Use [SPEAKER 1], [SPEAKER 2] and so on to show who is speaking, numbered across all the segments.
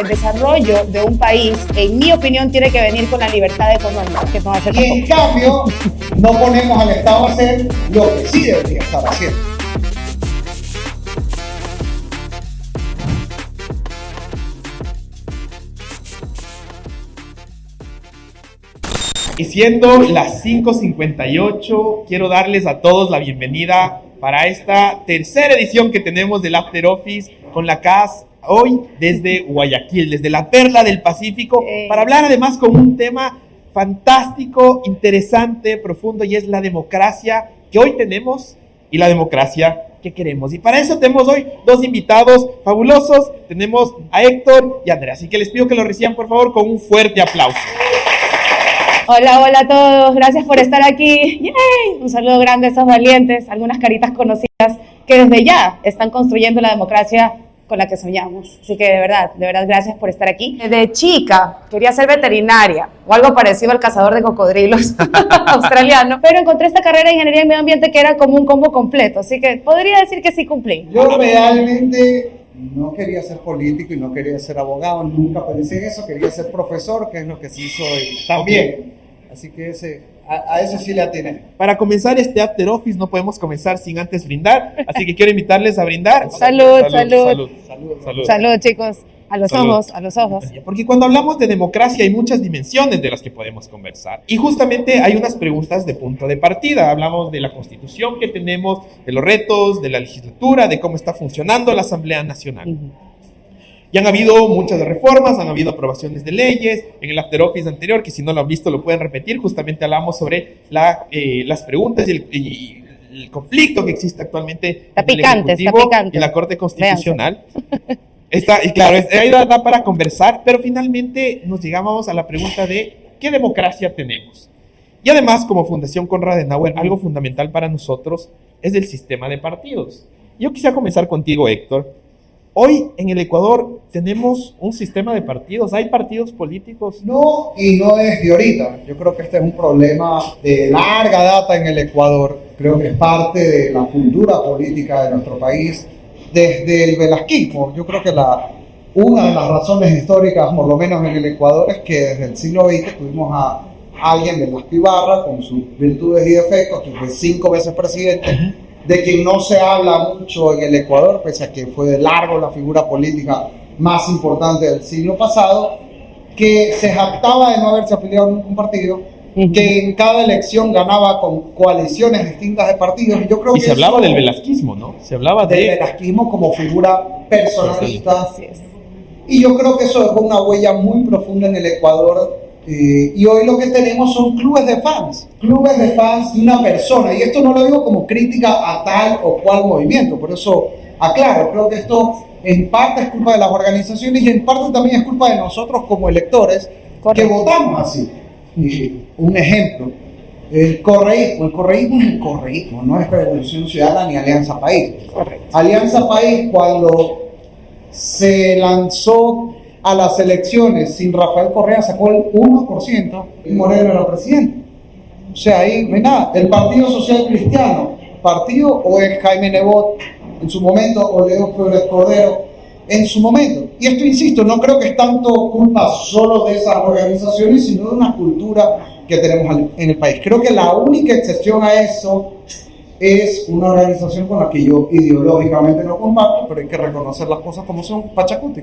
[SPEAKER 1] El desarrollo de un país, en mi opinión, tiene que venir con la libertad económica, que no hace
[SPEAKER 2] Y en cambio, no ponemos al Estado a hacer lo que sí debería estar haciendo.
[SPEAKER 3] Y siendo las 5:58, quiero darles a todos la bienvenida para esta tercera edición que tenemos del After Office con la CAS, hoy desde Guayaquil, desde la perla del Pacífico, para hablar además con un tema fantástico, interesante, profundo, y es la democracia que hoy tenemos y la democracia que queremos. Y para eso tenemos hoy dos invitados fabulosos. Tenemos a Héctor y a Andrea, así que les pido que lo reciban por favor con un fuerte aplauso.
[SPEAKER 1] Hola, hola a todos, gracias por estar aquí. ¡Yay! Un saludo grande a esos valientes, algunas caritas conocidas que desde ya están construyendo la democracia con la que soñamos. Así que de verdad, gracias por estar aquí. De chica quería ser veterinaria o algo parecido al cazador de cocodrilos australiano, pero encontré esta carrera de ingeniería en medio ambiente que era como un combo completo, así que podría decir que sí cumplí.
[SPEAKER 2] Yo realmente no quería ser político y no quería ser abogado, nunca pensé en eso, quería ser profesor, que es lo que sí soy también. Así que a eso sí le atiné.
[SPEAKER 3] Para comenzar este After Office no podemos comenzar sin antes brindar, así que quiero invitarles a brindar.
[SPEAKER 1] Salud.
[SPEAKER 3] Salud,
[SPEAKER 1] Chicos, a los ojos.
[SPEAKER 3] Porque cuando hablamos de democracia hay muchas dimensiones de las que podemos conversar. Y justamente hay unas preguntas de punto de partida. Hablamos de la Constitución que tenemos, de los retos, de la legislatura, de cómo está funcionando la Asamblea Nacional. Y han habido muchas reformas, han habido aprobaciones de leyes. En el After Office anterior, que si no lo han visto lo pueden repetir, justamente hablamos sobre las preguntas y el conflicto que existe actualmente entre el Ejecutivo y la Corte Constitucional. Y claro, ahí da para conversar, pero finalmente nos llegamos a la pregunta de ¿qué democracia tenemos? Y además, como Fundación Konrad Adenauer, algo fundamental para nosotros es el sistema de partidos. Yo quisiera comenzar contigo, Héctor. Hoy en el Ecuador tenemos un sistema de partidos, ¿hay partidos políticos?
[SPEAKER 2] No, y no es de ahorita. Yo creo que este es un problema de larga data en el Ecuador. Creo que es parte de la cultura política de nuestro país desde el velasquismo. Yo creo que una de las razones históricas, por lo menos en el Ecuador, es que desde el siglo XX tuvimos a alguien, Velasco Ibarra, con sus virtudes y defectos, que fue 5 veces presidente, de quien no se habla mucho en el Ecuador, pese a que fue de largo la figura política más importante del siglo pasado, que se jactaba de no haberse afiliado a ningún partido, que en cada elección ganaba con coaliciones distintas de partidos. Y yo creo que
[SPEAKER 3] se hablaba del velasquismo, ¿no? Se hablaba
[SPEAKER 2] del velasquismo como figura personalista.
[SPEAKER 1] Así es.
[SPEAKER 2] Y yo creo que eso dejó una huella muy profunda en el Ecuador. Y hoy lo que tenemos son clubes de fans de una persona, y esto no lo digo como crítica a tal o cual movimiento, por eso aclaro, creo que esto en parte es culpa de las organizaciones y en parte también es culpa de nosotros como electores. Correcto. Que votamos así. Un ejemplo, el correísmo es el correísmo, no es Revolución Ciudadana ni Alianza País. Correcto. Alianza País, cuando se lanzó a las elecciones sin Rafael Correa, sacó el 1% y Moreno era presidente. O sea, ahí no hay nada. El Partido Social Cristiano, partido o es Jaime Nebot en su momento, o Leo Flores Cordero en su momento. Y esto, insisto, no creo que es tanto culpa solo de esas organizaciones, sino de una cultura que tenemos en el país. Creo que la única excepción a eso es una organización con la que yo ideológicamente no comparto, pero hay que reconocer las cosas como son. Pachacuti.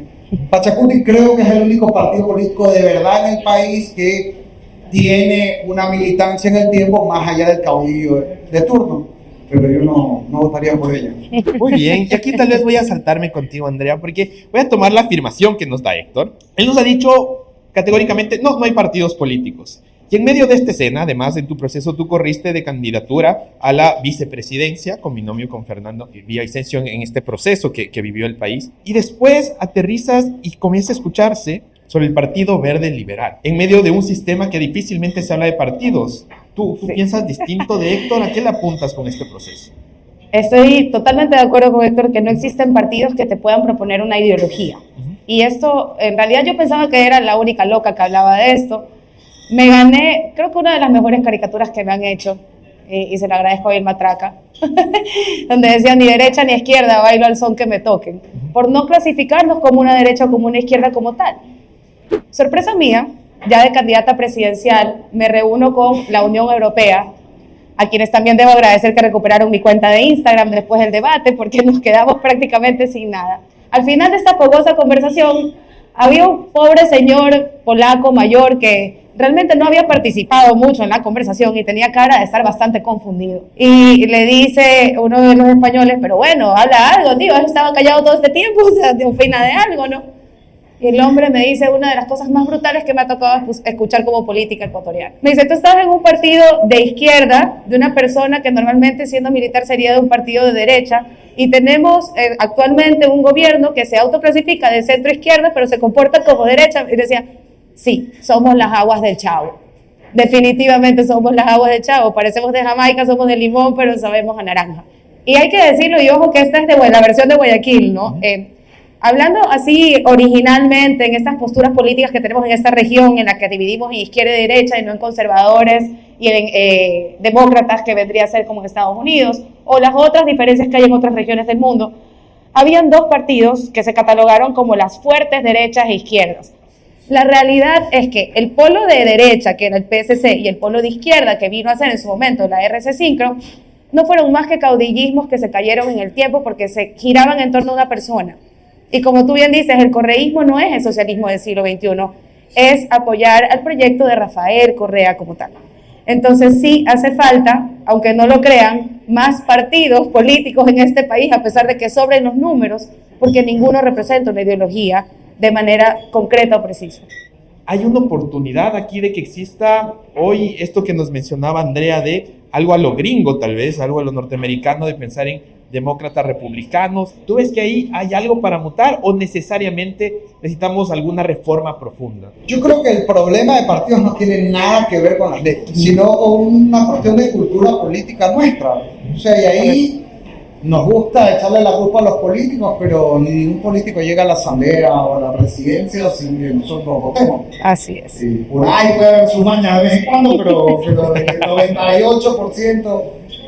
[SPEAKER 2] Pachacuti creo que es el único partido político de verdad en el país que tiene una militancia en el tiempo más allá del caudillo de turno. Pero yo no votaría por ella.
[SPEAKER 3] Muy bien, y aquí tal vez voy a saltarme contigo, Andrea, porque voy a tomar la afirmación que nos da Héctor. Él nos ha dicho categóricamente, no hay partidos políticos. Y en medio de esta escena, además, en tu proceso tú corriste de candidatura a la vicepresidencia con binomio con Fernando Villavicencio en este proceso que vivió el país. Y después aterrizas y comienza a escucharse sobre el Partido Verde Liberal, en medio de un sistema que difícilmente se habla de partidos. ¿Tú piensas distinto de Héctor? ¿A qué le apuntas con este proceso?
[SPEAKER 1] Estoy totalmente de acuerdo con Héctor que no existen partidos que te puedan proponer una ideología. Y esto, en realidad yo pensaba que era la única loca que hablaba de esto. Me gané, creo que una de las mejores caricaturas que me han hecho y se lo agradezco a Bill Matraca, donde decía ni derecha ni izquierda, bailo al son que me toquen, por no clasificarnos como una derecha o como una izquierda como tal. Sorpresa mía, ya de candidata presidencial, me reúno con la Unión Europea, a quienes también debo agradecer que recuperaron mi cuenta de Instagram después del debate, porque nos quedamos prácticamente sin nada. Al final de esta fogosa conversación, había un pobre señor polaco mayor que realmente no había participado mucho en la conversación y tenía cara de estar bastante confundido. Y le dice uno de los españoles, pero bueno, habla algo, tío, has estado callado todo este tiempo, o sea, te opina de algo, ¿no? Y el hombre me dice una de las cosas más brutales que me ha tocado escuchar como política ecuatoriana. Me dice, tú estás en un partido de izquierda, de una persona que normalmente siendo militar sería de un partido de derecha, y tenemos actualmente un gobierno que se autoclasifica de centro izquierda, pero se comporta como derecha. Y decía, sí, somos las aguas del Chavo. Definitivamente somos las aguas del Chavo. Parecemos de Jamaica, somos de limón, pero sabemos a naranja. Y hay que decirlo, y ojo que esta es de la versión de Guayaquil, ¿no? Hablando así originalmente en estas posturas políticas que tenemos en esta región, en la que dividimos en izquierda y derecha y no en conservadores y en demócratas, que vendría a ser como en Estados Unidos, o las otras diferencias que hay en otras regiones del mundo, habían dos partidos que se catalogaron como las fuertes derechas e izquierdas. La realidad es que el polo de derecha, que era el PSC, y el polo de izquierda, que vino a ser en su momento la RC Sincro, no fueron más que caudillismos que se cayeron en el tiempo porque se giraban en torno a una persona. Y como tú bien dices, el correísmo no es el socialismo del siglo XXI, es apoyar al proyecto de Rafael Correa como tal. Entonces sí hace falta, aunque no lo crean, más partidos políticos en este país, a pesar de que sobren los números, porque ninguno representa una ideología de manera concreta o precisa.
[SPEAKER 3] Hay una oportunidad aquí de que exista hoy esto que nos mencionaba Andrea, de algo a lo gringo tal vez, algo a lo norteamericano, de pensar en demócratas republicanos. ¿Tú ves que ahí hay algo para mutar o necesariamente necesitamos alguna reforma profunda?
[SPEAKER 2] Yo creo que el problema de partidos no tiene nada que ver con las leyes, sino con una cuestión de cultura política nuestra. O sea, y ahí nos gusta echarle la culpa a los políticos, pero ningún político llega a la asamblea o a la presidencia sin que nosotros votemos.
[SPEAKER 1] Así es.
[SPEAKER 2] Sí, por ahí puede haber sus mañas de vez en cuando, pero el 98%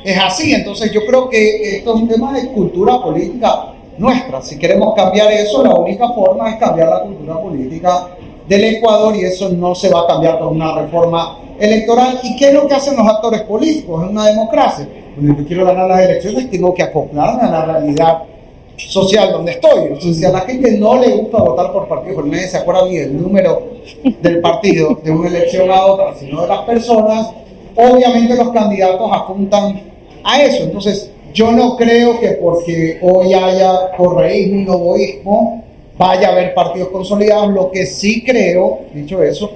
[SPEAKER 2] es así. Entonces yo creo que esto es un tema de cultura política nuestra. Si queremos cambiar eso, la única forma es cambiar la cultura política del Ecuador, y eso no se va a cambiar con una reforma electoral. ¿Y qué es lo que hacen los actores políticos en una democracia? Cuando yo quiero ganar las elecciones, tengo que acoplarme a la realidad social donde estoy. Entonces, si a la gente no le gusta votar por partido, porque nadie se acuerda ni del número del partido de una elección a otra, sino de las personas, obviamente los candidatos apuntan a eso. Entonces, yo no creo que porque hoy haya correísmo y novoísmo vaya a haber partidos consolidados. Lo que sí creo, dicho eso,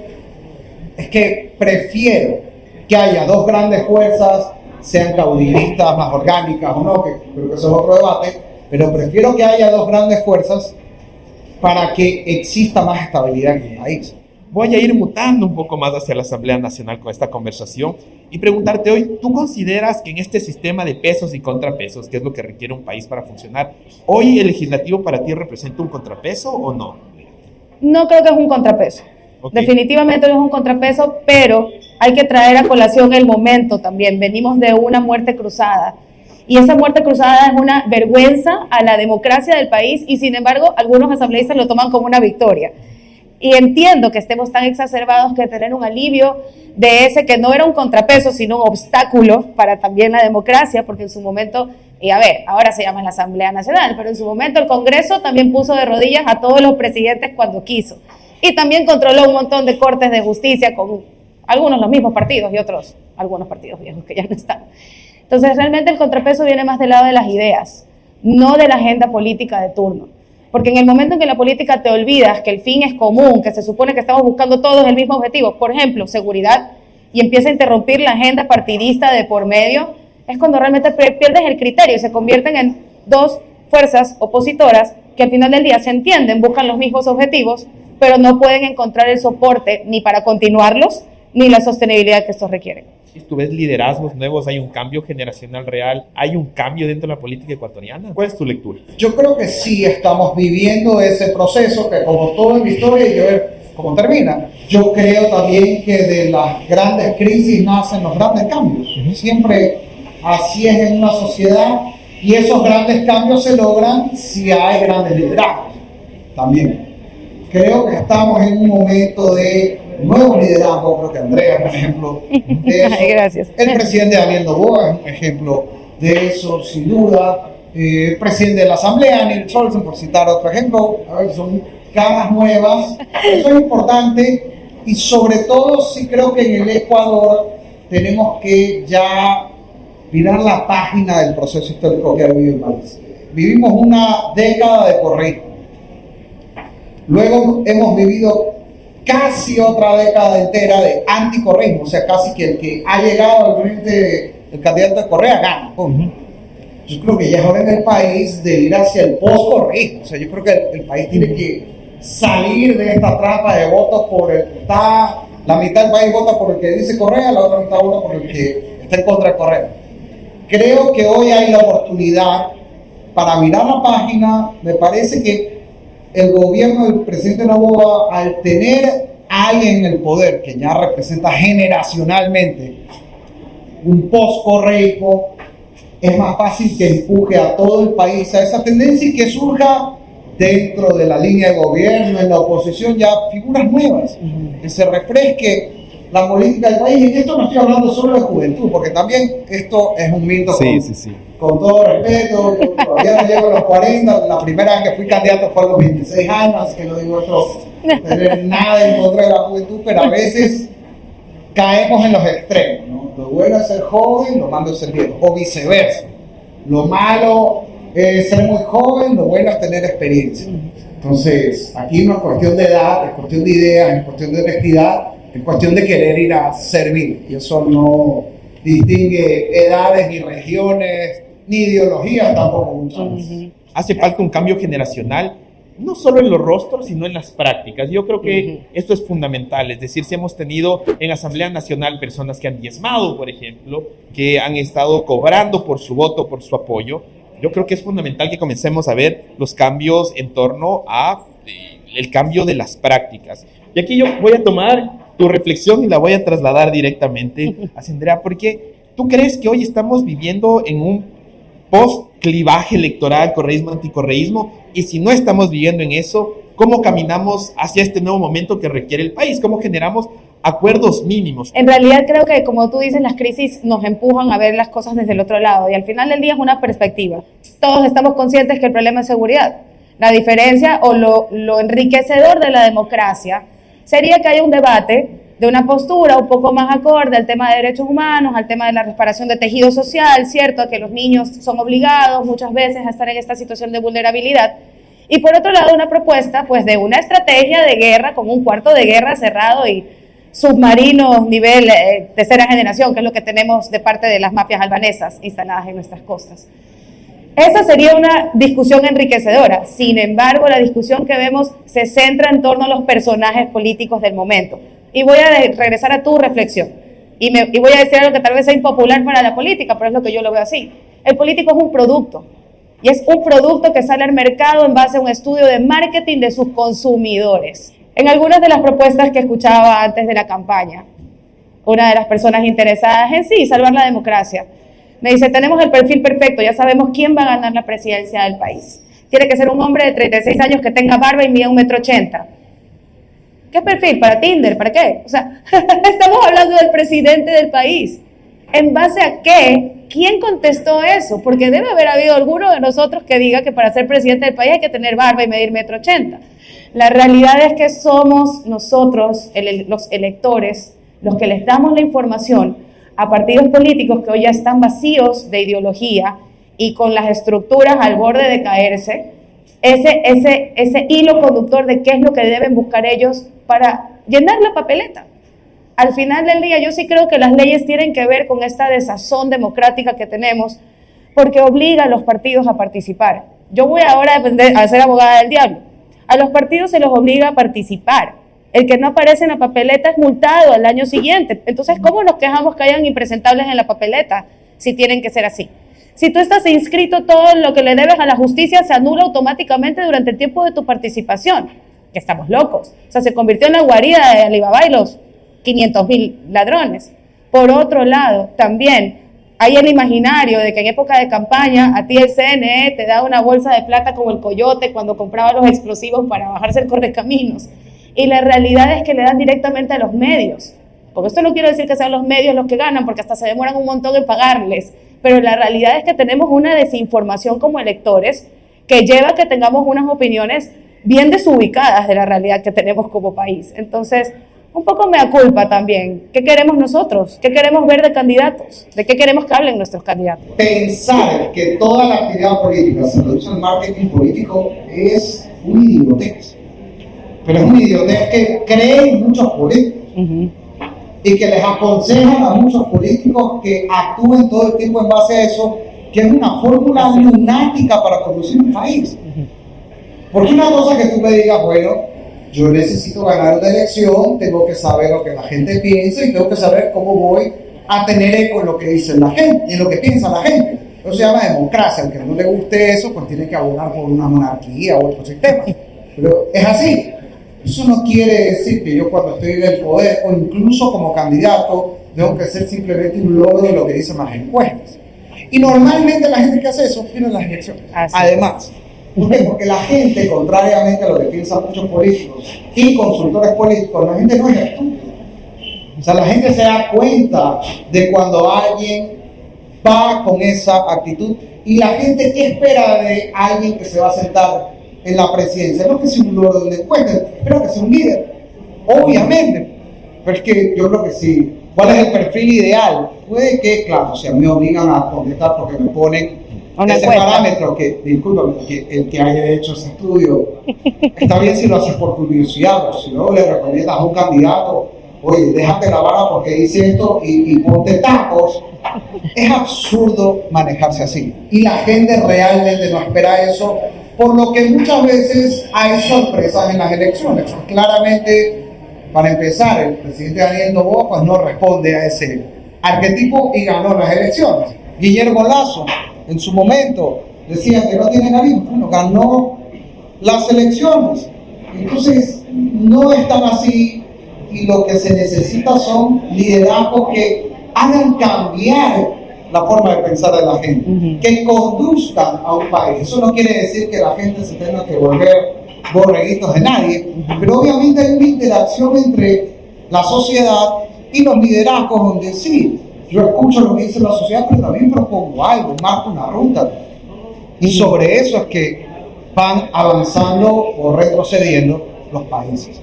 [SPEAKER 2] es que prefiero que haya dos grandes fuerzas, sean caudillistas, más orgánicas o no, que creo que eso es otro debate, pero prefiero que haya dos grandes fuerzas para que exista más estabilidad en el país.
[SPEAKER 3] Voy a ir mutando un poco más hacia la Asamblea Nacional con esta conversación y preguntarte hoy, ¿tú consideras que en este sistema de pesos y contrapesos, que es lo que requiere un país para funcionar, hoy el legislativo para ti representa un contrapeso o no?
[SPEAKER 1] No creo que es un contrapeso. Okay. Definitivamente no es un contrapeso, pero hay que traer a colación el momento también. Venimos de una muerte cruzada. Y esa muerte cruzada es una vergüenza a la democracia del país, y sin embargo algunos asambleístas lo toman como una victoria. Y entiendo que estemos tan exacerbados que tener un alivio de ese que no era un contrapeso, sino un obstáculo para también la democracia, porque en su momento, y a ver, ahora se llama la Asamblea Nacional, pero en su momento el Congreso también puso de rodillas a todos los presidentes cuando quiso. Y también controló un montón de cortes de justicia con algunos los mismos partidos y otros, algunos partidos viejos que ya no están. Entonces realmente el contrapeso viene más del lado de las ideas, no de la agenda política de turno. Porque en el momento en que la política te olvidas que el fin es común, que se supone que estamos buscando todos el mismo objetivo, por ejemplo, seguridad, y empieza a interrumpir la agenda partidista de por medio, es cuando realmente pierdes el criterio y se convierten en dos fuerzas opositoras que al final del día se entienden, buscan los mismos objetivos, pero no pueden encontrar el soporte ni para continuarlos, ni la sostenibilidad que estos requieren.
[SPEAKER 3] Si tú ves liderazgos nuevos, hay un cambio generacional real, hay un cambio dentro de la política ecuatoriana. ¿Cuál es tu lectura?
[SPEAKER 2] Yo creo que sí estamos viviendo ese proceso, que como todo en la historia, hay que ver cómo termina. Yo creo también que de las grandes crisis nacen los grandes cambios. Siempre así es en una sociedad, y esos grandes cambios se logran si hay grandes liderazgos también. Creo que estamos en un momento de nuevo liderazgo. Creo que Andrea es un ejemplo de eso.
[SPEAKER 1] Gracias.
[SPEAKER 2] El presidente Daniel Noboa es un ejemplo de eso, sin duda. El presidente de la Asamblea, Neil Scholz, por citar otro ejemplo. A ver, son caras nuevas. Eso es importante, y sobre todo sí creo que en el Ecuador tenemos que ya mirar la página del proceso histórico que ha vivido el país. Vivimos una década de correísmo. Luego hemos vivido casi otra década entera de anticorreísmo, o sea, casi que el que ha llegado al frente, el candidato de Correa, gana. Yo creo que ya es hora en el país de ir hacia el post-correísmo. O sea, yo creo que el país tiene que salir de esta trampa de votos por el que está, la mitad del país vota por el que dice Correa, la otra mitad vota por el que está en contra de Correa. Creo que hoy hay la oportunidad para mirar la página. Me parece que el gobierno del presidente Noboa, al tener a alguien en el poder que ya representa generacionalmente un post-correico, es más fácil que empuje a todo el país a esa tendencia y que surja dentro de la línea de gobierno, en la oposición, ya figuras nuevas, que se refresque la política del país. Y en esto no estoy hablando solo de juventud, porque también esto es un mito. Con todo respeto, yo todavía no llego a los 40, la primera vez que fui candidato fue a los 26 años, así que no digo esto, tener nada en contra de la juventud, pero a veces caemos en los extremos, ¿no? Lo bueno es ser joven, lo malo es ser viejo, o viceversa. Lo malo es ser muy joven, lo bueno es tener experiencia. Entonces, aquí no es cuestión de edad, es cuestión de ideas, es cuestión de honestidad, es cuestión de querer ir a servir, y eso no distingue edades, ni regiones, ni ideologías tampoco muchas veces.
[SPEAKER 3] Hace falta un cambio generacional, no solo en los rostros, sino en las prácticas. Yo creo que esto es fundamental. Es decir, si hemos tenido en Asamblea Nacional personas que han diezmado, por ejemplo, que han estado cobrando por su voto, por su apoyo, yo creo que es fundamental que comencemos a ver los cambios en torno a el cambio de las prácticas. Y aquí yo voy a tomar tu reflexión y la voy a trasladar directamente a Andrea, porque ¿tú crees que hoy estamos viviendo en un post-clivaje electoral, correísmo, anticorreísmo? Y si no estamos viviendo en eso, ¿cómo caminamos hacia este nuevo momento que requiere el país? ¿Cómo generamos acuerdos mínimos?
[SPEAKER 1] En realidad creo que, como tú dices, las crisis nos empujan a ver las cosas desde el otro lado, y al final del día es una perspectiva. Todos estamos conscientes que el problema es seguridad. La diferencia o lo enriquecedor de la democracia sería que haya un debate de una postura un poco más acorde al tema de derechos humanos, al tema de la reparación de tejido social, ¿cierto? Que los niños son obligados muchas veces a estar en esta situación de vulnerabilidad. Y por otro lado, una propuesta pues de una estrategia de guerra, como un cuarto de guerra cerrado y submarinos nivel tercera generación, que es lo que tenemos de parte de las mafias albanesas instaladas en nuestras costas. Esa sería una discusión enriquecedora. Sin embargo, la discusión que vemos se centra en torno a los personajes políticos del momento. Y voy a regresar a tu reflexión. Y voy a decir algo que tal vez sea impopular para la política, pero es lo que yo lo veo así. El político es un producto. Y es un producto que sale al mercado en base a un estudio de marketing de sus consumidores. En algunas de las propuestas que escuchaba antes de la campaña, una de las personas interesadas en sí, salvar la democracia, me dice, tenemos el perfil perfecto, ya sabemos quién va a ganar la presidencia del país. Tiene que ser un hombre de 36 años que tenga barba y mida 1,80 m. ¿Qué perfil? ¿Para Tinder? ¿Para qué? O sea, estamos hablando del presidente del país. ¿En base a qué? ¿Quién contestó eso? Porque debe haber habido alguno de nosotros que diga que para ser presidente del país hay que tener barba y medir 1,80 m. La realidad es que somos nosotros, los electores, los que les damos la información a partidos políticos que hoy ya están vacíos de ideología y con las estructuras al borde de caerse, ese hilo conductor de qué es lo que deben buscar ellos para llenar la papeleta. Al final del día, yo sí creo que las leyes tienen que ver con esta desazón democrática que tenemos, porque obliga a los partidos a participar. Yo voy ahora a ser abogada del diablo. A los partidos se los obliga a participar. El que no aparece en la papeleta es multado al año siguiente. Entonces, ¿cómo nos quejamos que hayan impresentables en la papeleta si tienen que ser así? Si tú estás inscrito, todo lo que le debes a la justicia se anula automáticamente durante el tiempo de tu participación. Que estamos locos. O sea, se convirtió en la guarida de Alibaba y los 500,000 ladrones. Por otro lado, también hay el imaginario de que en época de campaña a ti el CNE te da una bolsa de plata como el coyote cuando compraba los explosivos para bajarse el correcaminos. Y la realidad es que le dan directamente a los medios. Con esto no quiero decir que sean los medios los que ganan, porque hasta se demoran un montón en pagarles, pero la realidad es que tenemos una desinformación como electores que lleva a que tengamos unas opiniones bien desubicadas de la realidad que tenemos como país. Entonces, un poco mea culpa también. ¿Qué queremos nosotros? ¿Qué queremos ver de candidatos? ¿De qué queremos que hablen nuestros candidatos?
[SPEAKER 2] Pensar que toda la actividad política se reduce al marketing político es un idiotez. Pero es un idiotez que creen muchos políticos. Y que les aconsejan a muchos políticos que actúen todo el tiempo en base a eso, que es una fórmula lunática para conducir un país. Porque una cosa que tú me digas, bueno, yo necesito ganar una elección, tengo que saber lo que la gente piensa y tengo que saber cómo voy a tener eco en lo que dice la gente, en lo que piensa la gente. Eso se llama democracia. Al que no le guste eso, pues tiene que abogar por una monarquía u otro sistema. Pero es así. Eso no quiere decir que yo cuando estoy en el poder o incluso como candidato tengo que ser simplemente un logro de lo que dicen las encuestas. Y normalmente la gente que hace eso pierde las elecciones. Además, ¿por qué? Porque la gente, contrariamente a lo que piensan muchos políticos y consultores políticos, la gente no es estúpida. O sea, la gente se da cuenta de cuando alguien va con esa actitud y la gente ¿qué espera de alguien que se va a sentar en la presidencia? No que sea un logro de una encuesta, espero que sea un líder, obviamente, pero es que yo creo que sí. ¿Cuál es el perfil ideal? Puede que, claro, si a mí me obligan a contestar porque me ponen ese parámetro, que, discúlpame, que el que haya hecho ese estudio, está bien si lo haces por curiosidad, pero si luego le recomiendas a un candidato, oye, déjate la vara porque dice esto y ponte tacos, es absurdo manejarse así. Y la gente realmente no espera eso, por lo que muchas veces hay sorpresas en las elecciones. Claramente, para empezar, el presidente Daniel Noboa pues no responde a ese arquetipo y ganó las elecciones. Guillermo Lasso, en su momento, decía que no tiene carisma. Bueno, ganó las elecciones. Entonces, no es tan así y lo que se necesita son liderazgos que hagan cambiar la forma de pensar de la gente, que conduzcan a un país. Eso no quiere decir que la gente se tenga que volver borreguitos de nadie, pero obviamente hay una interacción entre la sociedad y los liderazgos donde sí, yo escucho lo que dice la sociedad, pero también propongo algo, marco una ruta. Y sobre eso es que van avanzando o retrocediendo los países.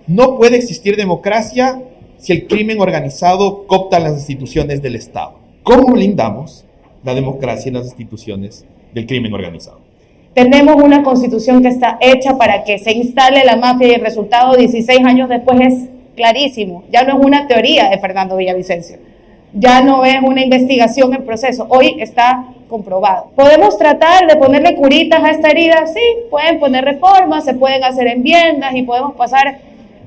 [SPEAKER 3] No puede existir democracia si el crimen organizado coopta las instituciones del Estado. ¿Cómo blindamos la democracia y las instituciones del crimen organizado?
[SPEAKER 1] Tenemos una constitución que está hecha para que se instale la mafia y el resultado 16 años después es clarísimo. Ya no es una teoría de Fernando Villavicencio. Ya no es una investigación en proceso. Hoy está comprobado. ¿Podemos tratar de ponerle curitas a esta herida? Sí, pueden poner reformas, se pueden hacer enmiendas y podemos pasar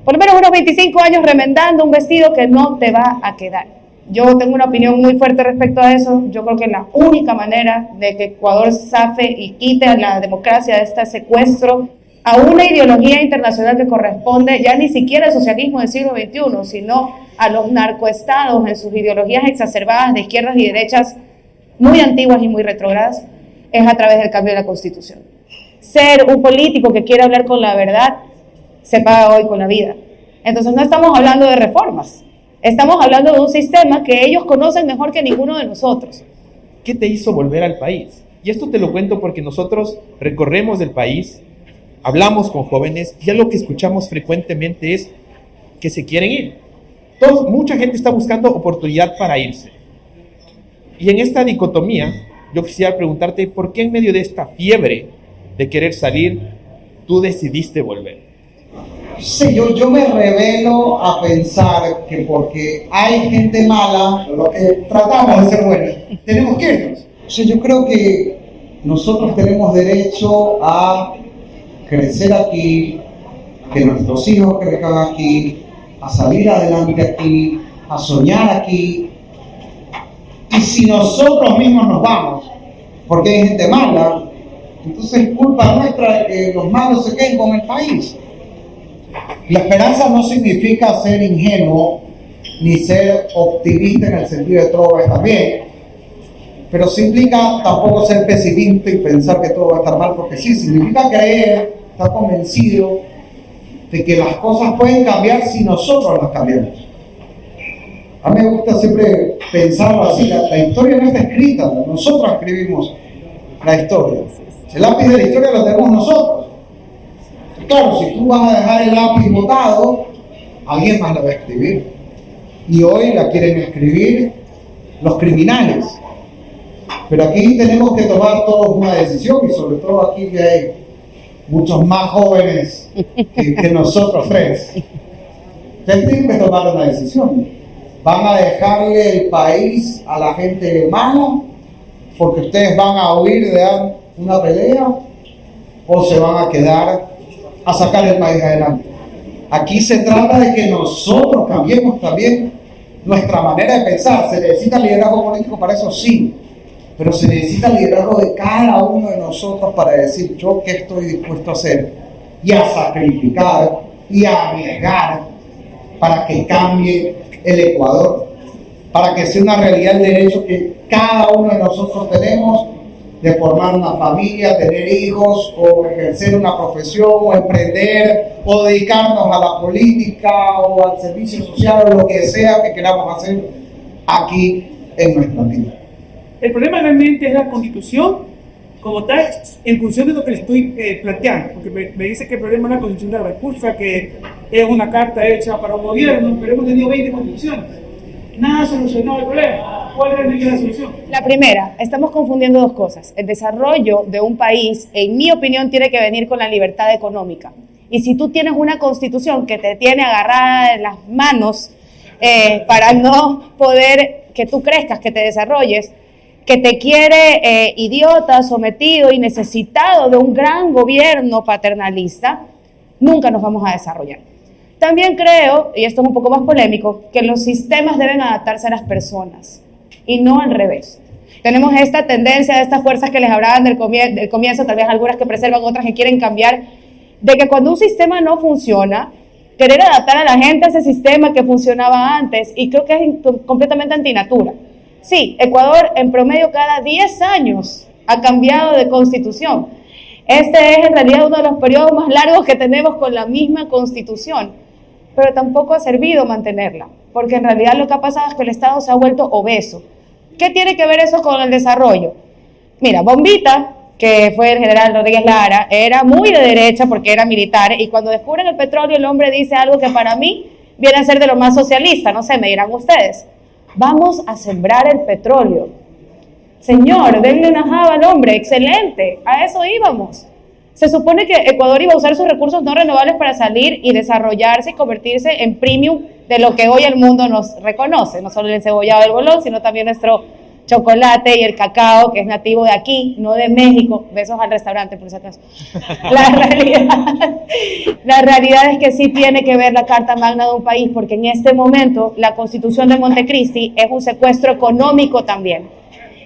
[SPEAKER 1] por lo menos unos 25 años remendando un vestido que no te va a quedar. Yo tengo una opinión muy fuerte respecto a eso. Yo creo que la única manera de que Ecuador zafe y quite a la democracia de este secuestro a una ideología internacional que corresponde ya ni siquiera al socialismo del siglo XXI, sino a los narcoestados en sus ideologías exacerbadas de izquierdas y derechas muy antiguas y muy retrógradas, es a través del cambio de la Constitución. Ser un político que quiere hablar con la verdad se paga hoy con la vida. Entonces no estamos hablando de reformas. Estamos hablando de un sistema que ellos conocen mejor que ninguno de nosotros.
[SPEAKER 3] ¿Qué te hizo volver al país? Y esto te lo cuento porque nosotros recorremos el país, hablamos con jóvenes y algo que escuchamos frecuentemente es que se quieren ir. Mucha gente está buscando oportunidad para irse. Y en esta dicotomía, yo quisiera preguntarte, ¿por qué en medio de esta fiebre de querer salir, tú decidiste volver?
[SPEAKER 2] Sí, yo me revelo a pensar que porque hay gente mala, lo que tratamos de ser buenos, tenemos que irnos. O sea, yo creo que nosotros tenemos derecho a crecer aquí, que nuestros hijos crezcan aquí, a salir adelante aquí, a soñar aquí. Y si nosotros mismos nos vamos, porque hay gente mala, entonces es culpa nuestra de que los malos se queden con el país. La esperanza no significa ser ingenuo ni ser optimista en el sentido de todo va a estar bien, Pero sí implica tampoco ser pesimista y pensar que todo va a estar mal, porque sí, significa creer, estar convencido de que las cosas pueden cambiar si nosotros las cambiamos. A mí me gusta siempre pensarlo así, la historia no está escrita, nosotros escribimos la historia. El lápiz de la historia lo tenemos nosotros. Claro, si tú vas a dejar el lápiz botado, alguien más la va a escribir. Y hoy la quieren escribir los criminales. Pero aquí tenemos que tomar todos una decisión, y sobre todo aquí que hay muchos más jóvenes que nosotros tres. Ustedes tienen que tomar una decisión. ¿Van a dejarle el país a la gente mala porque ustedes van a huir de una pelea, o se van a quedar a sacar el país adelante? Aquí se trata de que nosotros cambiemos también nuestra manera de pensar. ¿Se necesita liderazgo político para eso? Sí. Pero se necesita liderazgo de cada uno de nosotros para decir, yo qué estoy dispuesto a hacer y a sacrificar y a arriesgar para que cambie el Ecuador, para que sea una realidad el derecho que cada uno de nosotros tenemos de formar una familia, tener hijos, o ejercer una profesión, o emprender, o dedicarnos a la política, o al servicio social, o lo que sea que queramos hacer aquí en nuestra vida.
[SPEAKER 4] El problema realmente es la Constitución como tal, en función de lo que le estoy planteando, porque me dice que el problema es la Constitución de la República, que es una carta hecha para un gobierno, pero hemos tenido 20 constituciones. Nada ha solucionado el problema. ¿Cuál es la solución?
[SPEAKER 1] La primera, estamos confundiendo dos cosas. El desarrollo de un país, en mi opinión, tiene que venir con la libertad económica. Y si tú tienes una constitución que te tiene agarrada en las manos para no poder que tú crezcas, que te desarrolles, que te quiere idiota, sometido y necesitado de un gran gobierno paternalista, nunca nos vamos a desarrollar. También creo, y esto es un poco más polémico, que los sistemas deben adaptarse a las personas y no al revés. Tenemos esta tendencia de estas fuerzas que les hablaban del comienzo, tal vez algunas que preservan, otras que quieren cambiar, de que cuando un sistema no funciona, querer adaptar a la gente a ese sistema que funcionaba antes, y creo que es completamente antinatura. Sí, Ecuador en promedio cada 10 años ha cambiado de constitución. Este es en realidad uno de los periodos más largos que tenemos con la misma constitución, pero tampoco ha servido mantenerla, porque en realidad lo que ha pasado es que el Estado se ha vuelto obeso. ¿Qué tiene que ver eso con el desarrollo? Mira, Bombita, que fue el general Rodríguez Lara, era muy de derecha porque era militar, y cuando descubren el petróleo el hombre dice algo que para mí viene a ser de lo más socialista, no sé, me dirán ustedes. Vamos a sembrar el petróleo. Señor, denle una java al hombre, excelente, a eso íbamos. Se supone que Ecuador iba a usar sus recursos no renovables para salir y desarrollarse y convertirse en premium de lo que hoy el mundo nos reconoce, no solo el encebollado del bolón, sino también nuestro chocolate y el cacao, que es nativo de aquí, no de México. Besos al restaurante, por si acaso. La realidad es que sí tiene que ver la Carta Magna de un país, porque en este momento la Constitución de Montecristi es un secuestro económico también,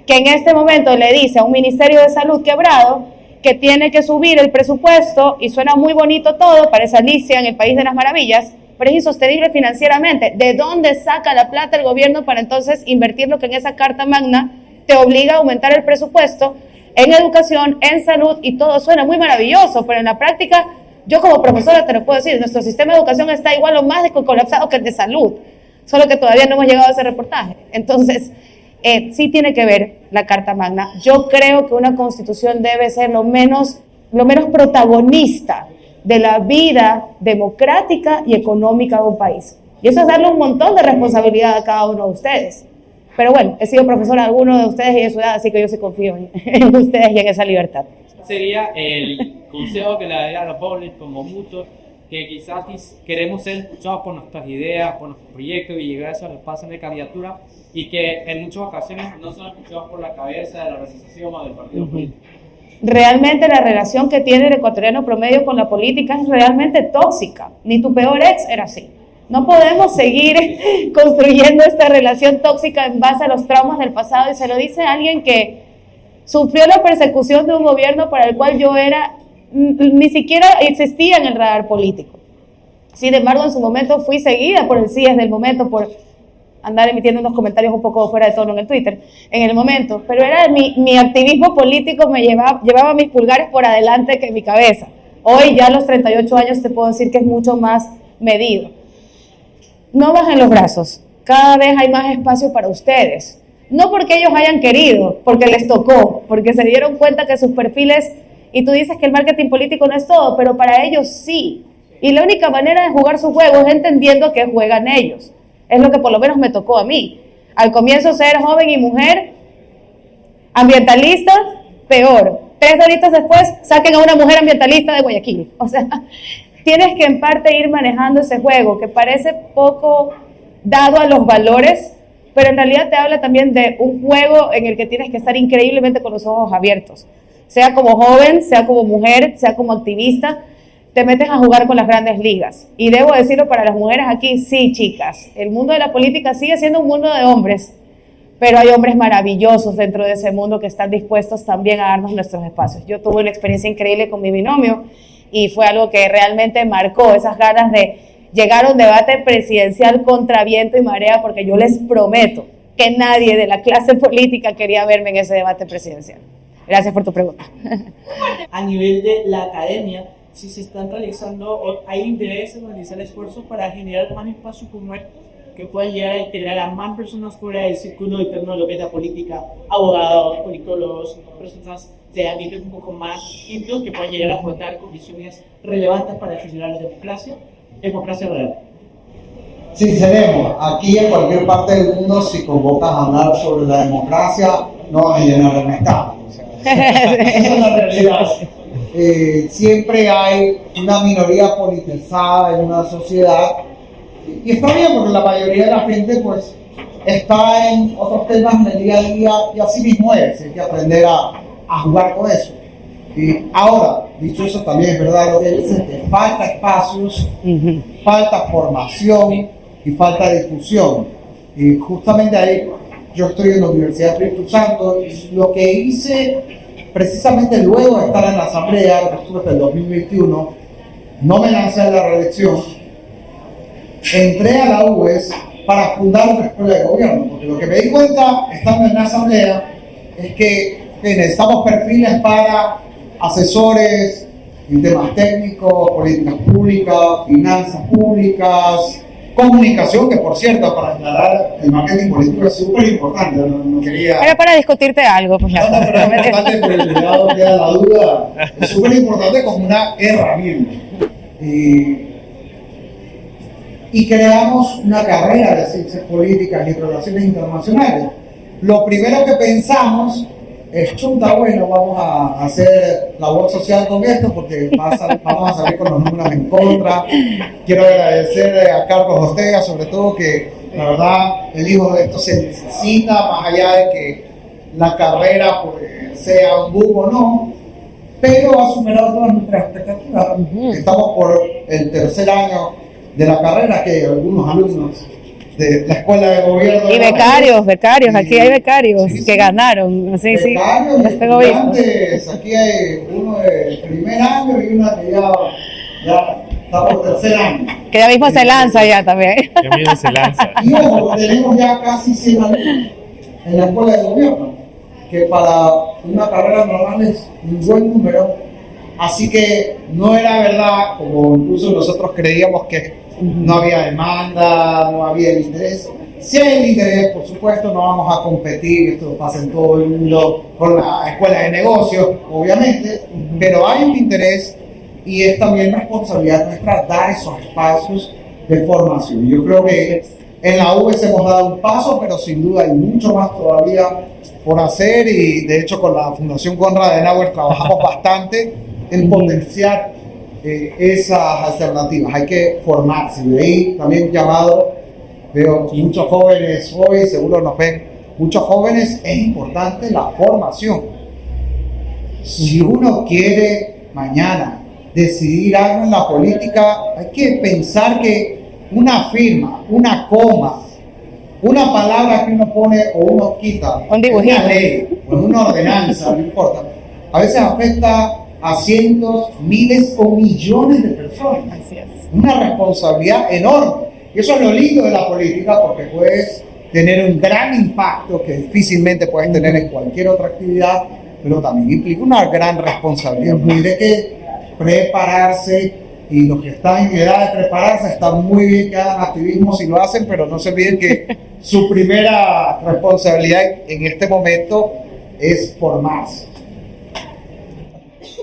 [SPEAKER 1] que en este momento le dice a un Ministerio de Salud quebrado que tiene que subir el presupuesto, y suena muy bonito todo, parece Alicia en el País de las Maravillas, pero es insostenible financieramente. ¿De dónde saca la plata el gobierno para entonces invertir lo que en esa Carta Magna te obliga a aumentar el presupuesto en educación, en salud? Y todo suena muy maravilloso, pero en la práctica, yo como profesora te lo puedo decir, nuestro sistema de educación está igual o más de colapsado que el de salud, solo que todavía no hemos llegado a ese reportaje. Entonces, sí tiene que ver la Carta Magna. Yo creo que una constitución debe ser lo menos protagonista de la vida democrática y económica de un país. Y eso es darle un montón de responsabilidad a cada uno de ustedes. Pero bueno, he sido profesora de alguno de ustedes y de su edad, así que yo sí confío en ustedes y en esa libertad.
[SPEAKER 5] Sería el consejo que le daría a los jóvenes como muchos, que quizás queremos ser escuchados por nuestras ideas, por nuestros proyectos, y llegar a esos espacios de candidatura, y que en muchas ocasiones no son escuchados por la cabeza de la organización o del partido político.
[SPEAKER 1] Realmente la relación que tiene el ecuatoriano promedio con la política es realmente tóxica. Ni tu peor ex era así. No podemos seguir construyendo esta relación tóxica en base a los traumas del pasado, y se lo dice alguien que sufrió la persecución de un gobierno para el cual yo ni siquiera existía en el radar político. Sin embargo, en su momento fui seguida por el CIES del momento por andar emitiendo unos comentarios un poco fuera de tono en el Twitter en el momento, pero era mi activismo político me llevaba mis pulgares por adelante que mi cabeza. Hoy ya a los 38 años te puedo decir que es mucho más medido. No bajen los brazos, cada vez hay más espacio para ustedes. No porque ellos hayan querido, porque les tocó, porque se dieron cuenta que sus perfiles, y tú dices que el marketing político no es todo, pero para ellos sí. Y la única manera de jugar su juego es entendiendo que juegan ellos. Es lo que por lo menos me tocó a mí. Al comienzo ser joven y mujer, ambientalista, peor. 3 doritos después, saquen a una mujer ambientalista de Guayaquil. O sea, tienes que en parte ir manejando ese juego, que parece poco dado a los valores, pero en realidad te habla también de un juego en el que tienes que estar increíblemente con los ojos abiertos. Sea como joven, sea como mujer, sea como activista, te metes a jugar con las grandes ligas. Y debo decirlo para las mujeres aquí, sí, chicas, el mundo de la política sigue siendo un mundo de hombres, pero hay hombres maravillosos dentro de ese mundo que están dispuestos también a darnos nuestros espacios. Yo tuve una experiencia increíble con mi binomio y fue algo que realmente marcó esas ganas de llegar a un debate presidencial contra viento y marea, porque yo les prometo que nadie de la clase política quería verme en ese debate presidencial. Gracias por tu pregunta.
[SPEAKER 6] A nivel de la academia, si se están realizando o hay interés en realizar esfuerzos para generar más espacio como el que puedan llegar a integrar a más personas fuera del círculo interno de lo que es la política, abogados, politólogos, personas de ámbito un poco más íntimo que puedan llegar a aportar condiciones relevantes para generar democracia real.
[SPEAKER 2] Sí, seremos. Aquí en cualquier parte del mundo, si convocas a hablar sobre la democracia, no vas a llenar el mercado. O sea, esa es la realidad. Siempre hay una minoría politizada en una sociedad y está bien porque la mayoría de la gente pues está en otros temas del día a día y así mismo es, hay que aprender a jugar con eso. Y ahora, dicho eso, también es verdad lo que dices, que falta espacios, falta formación y falta discusión. Y justamente ahí yo estoy en la Universidad Espíritu Santo y lo que hice precisamente luego de estar en la asamblea, que estuve hasta el 2021, no me lancé a la reelección, entré a la UES para fundar una escuela de gobierno, porque lo que me di cuenta estando en la asamblea es que necesitamos perfiles para asesores en temas técnicos, políticas públicas, finanzas públicas, comunicación, que por cierto, para aclarar, el marketing político es súper importante, no quería...
[SPEAKER 1] Era para discutirte algo, pues ya.
[SPEAKER 2] No, pero es importante, pero el lado queda la duda, es súper importante como una herramienta. Y creamos una carrera de ciencias políticas y relaciones internacionales. Lo primero que pensamos es, chuta, bueno, vamos a hacer labor social con esto porque vamos a salir con los números en contra. Quiero agradecer a Carlos Ortega, sobre todo, que la verdad el hijo de esto se necesita, más allá de que la carrera pues, sea un boom o no, pero ha superado todas nuestras expectativas. Estamos por el 3er año de la carrera, que algunos alumnos de la escuela de gobierno.
[SPEAKER 1] Y becarios, aquí hay becarios que ganaron. Sí,
[SPEAKER 2] becarios,
[SPEAKER 1] los tengo
[SPEAKER 2] vistos. Aquí hay uno de primer año y una que ya está por 3er año.
[SPEAKER 1] Que ya mismo se lanza ya también.
[SPEAKER 3] Ya mismo se lanza.
[SPEAKER 2] Y ojo, tenemos ya casi 100 alumnos en la escuela de gobierno, que para una carrera normal es un buen número. Así que no era verdad, como incluso nosotros creíamos que no había demanda, no había el interés. Si hay el interés, por supuesto, no vamos a competir, esto pasa en todo el mundo, con la escuela de negocios, obviamente, pero hay un interés y es también responsabilidad nuestra dar esos espacios de formación. Yo creo que en la UES hemos dado un paso, pero sin duda hay mucho más todavía por hacer y de hecho con la Fundación Konrad Adenauer trabajamos bastante en potenciar esas alternativas. Hay que formarse. De ahí también llamado, veo muchos jóvenes hoy, seguro nos ven muchos jóvenes, es importante la formación. Si uno quiere mañana decidir algo en la política, hay que pensar que una firma, una coma, una palabra que uno pone o uno quita,
[SPEAKER 1] un dibujito,
[SPEAKER 2] una ley o una ordenanza, no importa, a veces afecta a cientos, miles o millones de personas.
[SPEAKER 1] Así es.
[SPEAKER 2] Una responsabilidad enorme. Y eso es lo lindo de la política, porque puedes tener un gran impacto que difícilmente puedes tener en cualquier otra actividad, pero también implica una gran responsabilidad. Hay que prepararse, y los que están en edad de prepararse están muy bien que hagan activismo si lo hacen, pero no se olviden que su primera responsabilidad en este momento es formarse.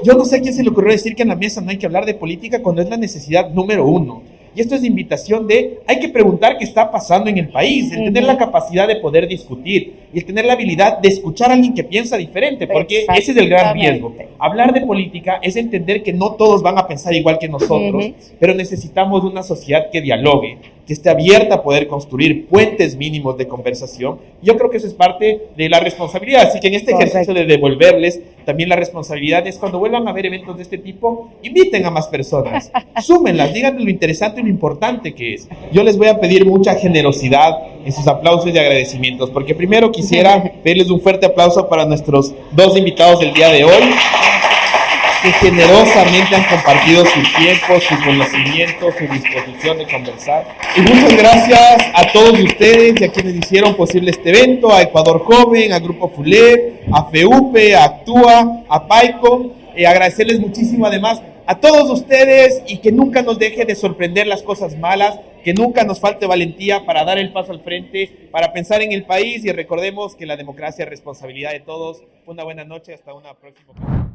[SPEAKER 3] Yo no sé a quién se le ocurrió decir que en la mesa no hay que hablar de política cuando es la necesidad número uno. Y esto es de invitación de, hay que preguntar qué está pasando en el país, el tener la capacidad de poder discutir y el tener la habilidad de escuchar a alguien que piensa diferente, porque ese es el gran riesgo. Hablar de política es entender que no todos van a pensar igual que nosotros, pero necesitamos una sociedad que dialogue, que esté abierta a poder construir puentes mínimos de conversación. Yo creo que eso es parte de la responsabilidad, así que en este ejercicio de devolverles también la responsabilidad es cuando vuelvan a haber eventos de este tipo, inviten a más personas, súmenlas, díganle lo interesante y lo importante que es. Yo les voy a pedir mucha generosidad en sus aplausos y agradecimientos, porque primero quisiera pedirles un fuerte aplauso para nuestros dos invitados del día de hoy, que generosamente han compartido su tiempo, su conocimiento, su disposición de conversar. Y muchas gracias a todos ustedes y a quienes hicieron posible este evento, a Ecuador Joven, a Grupo FULEP, a FEUPE, a Actúa, a PAICO. Agradecerles muchísimo además a todos ustedes y que nunca nos deje de sorprender las cosas malas, que nunca nos falte valentía para dar el paso al frente, para pensar en el país y recordemos que la democracia es responsabilidad de todos. Una buena noche, hasta una próxima.